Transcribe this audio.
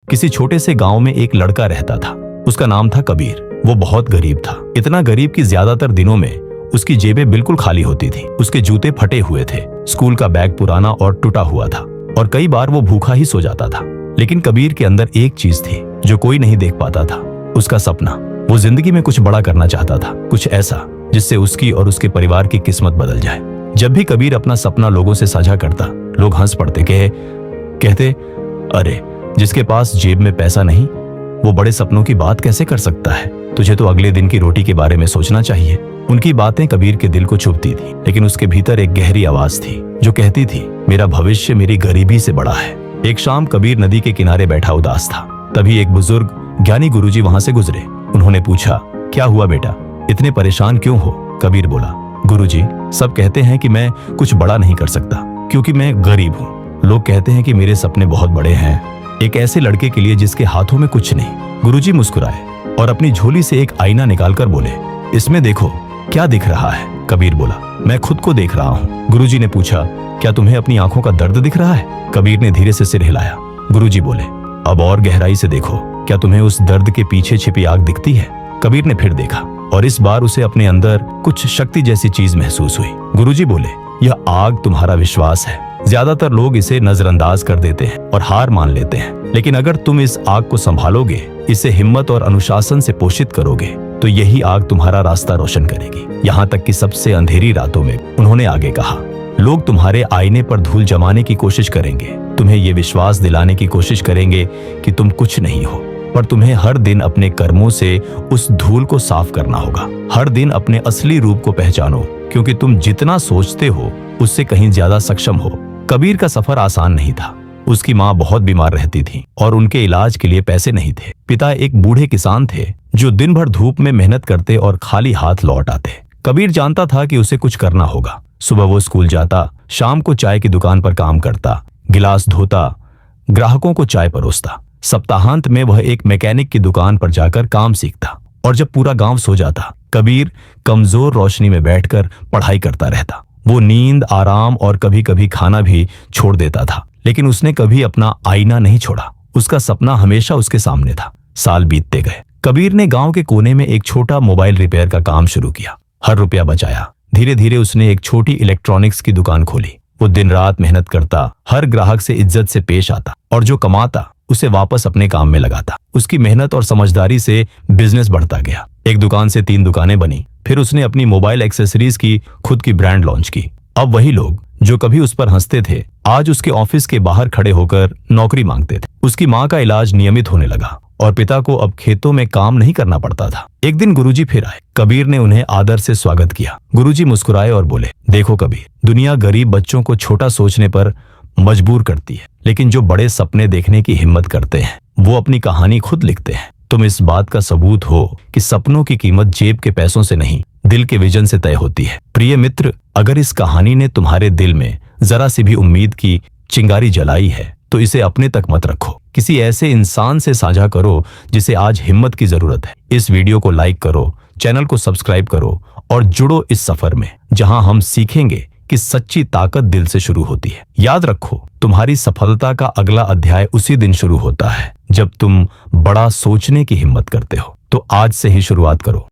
किसी छोटे से गांव में एक लड़का रहता था। उसका नाम था कबीर। वो बहुत गरीब था, इतना गरीब कि ज्यादातर दिनों में उसकी जेबें बिल्कुल खाली होती थी। उसके जूते फटे हुए थे, स्कूल का बैग पुराना और टूटा हुआ था और कई बार वो भूखा ही सो जाता था। लेकिन कबीर के अंदर एक चीज थी जो कोई नहीं देख पाता था, उसका सपना। वो जिंदगी में कुछ बड़ा करना चाहता था, कुछ ऐसा जिससे उसकी और उसके परिवार की किस्मत बदल जाए। जब भी कबीर अपना सपना लोगों से साझा करता, लोग हंस पड़ते, कहते, अरे जिसके पास जेब में पैसा नहीं वो बड़े सपनों की बात कैसे कर सकता है? तुझे तो अगले दिन की रोटी के बारे में सोचना चाहिए। उनकी बातें कबीर के दिल को छुपती थी, लेकिन उसके भीतर एक गहरी आवाज थी जो कहती थी, मेरा भविष्य मेरी गरीबी से बड़ा है। एक शाम कबीर नदी के किनारे बैठा उदास था। तभी एक बुजुर्ग ज्ञानी गुरुजी वहां से गुजरे। उन्होंने पूछा, क्या हुआ बेटा, इतने परेशान क्यों हो? कबीर बोला, गुरुजी, सब कहते हैं कि मैं कुछ बड़ा नहीं कर सकता क्योंकि मैं गरीब हूँ। लोग कहते हैं कि मेरे सपने बहुत बड़े हैं, एक ऐसे लड़के के लिए जिसके हाथों में कुछ नहीं। गुरुजी मुस्कुराए और अपनी झोली से एक आईना निकालकर बोले, इसमें देखो क्या दिख रहा है? कबीर बोला, मैं खुद को देख रहा हूँ। गुरुजी ने पूछा, क्या तुम्हें अपनी आंखों का दर्द दिख रहा है? कबीर ने धीरे से सिर हिलाया। गुरुजी बोले, अब और गहराई से देखो, क्या तुम्हें उस दर्द के पीछे छिपी आग दिखती है? कबीर ने फिर देखा और इस बार उसे अपने अंदर कुछ शक्ति जैसी चीज महसूस हुई। गुरुजी बोले, यह आग तुम्हारा विश्वास है। ज्यादातर लोग इसे नजरअंदाज कर देते हैं और हार मान लेते हैं, लेकिन अगर तुम इस आग को संभालोगे, इसे हिम्मत और अनुशासन से पोषित करोगे, तो यही आग तुम्हारा रास्ता रोशन करेगी, यहाँ तक कि सबसे अंधेरी रातों में। उन्होंने आगे कहा, लोग तुम्हारे आईने पर धूल जमाने की कोशिश करेंगे, तुम्हें ये विश्वास दिलाने की कोशिश करेंगे कि तुम कुछ नहीं हो, पर तुम्हें हर दिन अपने कर्मों से उस धूल को साफ करना होगा। हर दिन अपने असली रूप को पहचानो, क्योंकि तुम जितना सोचते हो उससे कहीं ज्यादा सक्षम हो। कबीर का सफर आसान नहीं था। उसकी माँ बहुत बीमार रहती थी और उनके इलाज के लिए पैसे नहीं थे। पिता एक बूढ़े किसान थे जो दिन भर धूप में मेहनत करते और खाली हाथ लौट आते। कबीर जानता था कि उसे कुछ करना होगा। सुबह वो स्कूल जाता, शाम को चाय की दुकान पर काम करता, गिलास धोता, ग्राहकों को चाय परोसता। सप्ताहांत में वह एक मैकेनिक की दुकान पर जाकर काम सीखता और जब पूरा गांव सो जाता, कबीर कमजोर रोशनी में बैठकर पढ़ाई करता रहता। वो नींद, आराम और कभी कभी खाना भी छोड़ देता था, लेकिन उसने कभी अपना आईना नहीं छोड़ा। उसका सपना हमेशा उसके सामने था। साल बीतते गए। कबीर ने गांव के कोने में एक छोटा मोबाइल रिपेयर का काम शुरू किया। हर रुपया बचाया। धीरे धीरे उसने एक छोटी इलेक्ट्रॉनिक्स की दुकान खोली। वो दिन रात मेहनत करता, हर ग्राहक से इज्जत से पेश आता और जो कमाता उसे वापस अपने काम में लगाता। उसकी मेहनत और समझदारी से बिजनेस बढ़ता गया। एक दुकान से 3 दुकानें बनी। फिर उसने अपनी मोबाइल एक्सेसरीज की खुद की ब्रांड लॉन्च की। अब वही लोग जो कभी उस पर हंसते थे, आज उसके ऑफिस के बाहर खड़े होकर नौकरी मांगते थे। उसकी माँ का इलाज नियमित होने लगा और पिता को अब खेतों में काम नहीं करना पड़ता था। एक दिन गुरुजी फिर आए। कबीर ने उन्हें आदर से स्वागत किया। गुरुजी मुस्कुराए और बोले, देखो कबीर, दुनिया गरीब बच्चों को छोटा सोचने पर मजबूर करती है, लेकिन जो बड़े सपने देखने की हिम्मत करते हैं वो अपनी कहानी खुद लिखते हैं। तुम इस बात का सबूत हो कि सपनों की कीमत जेब के पैसों से नहीं, दिल के विजन से तय होती है। प्रिय मित्र, अगर इस कहानी ने तुम्हारे दिल में जरा सी भी उम्मीद की चिंगारी जलाई है तो इसे अपने तक मत रखो। किसी ऐसे इंसान से साझा करो जिसे आज हिम्मत की जरूरत है। इस वीडियो को लाइक करो, चैनल को सब्सक्राइब करो और जुड़ो इस सफर में, जहां हम सीखेंगे कि सच्ची ताकत दिल से शुरू होती है। याद रखो, तुम्हारी सफलता का अगला अध्याय उसी दिन शुरू होता है जब तुम बड़ा सोचने की हिम्मत करते हो। तो आज से ही शुरुआत करो।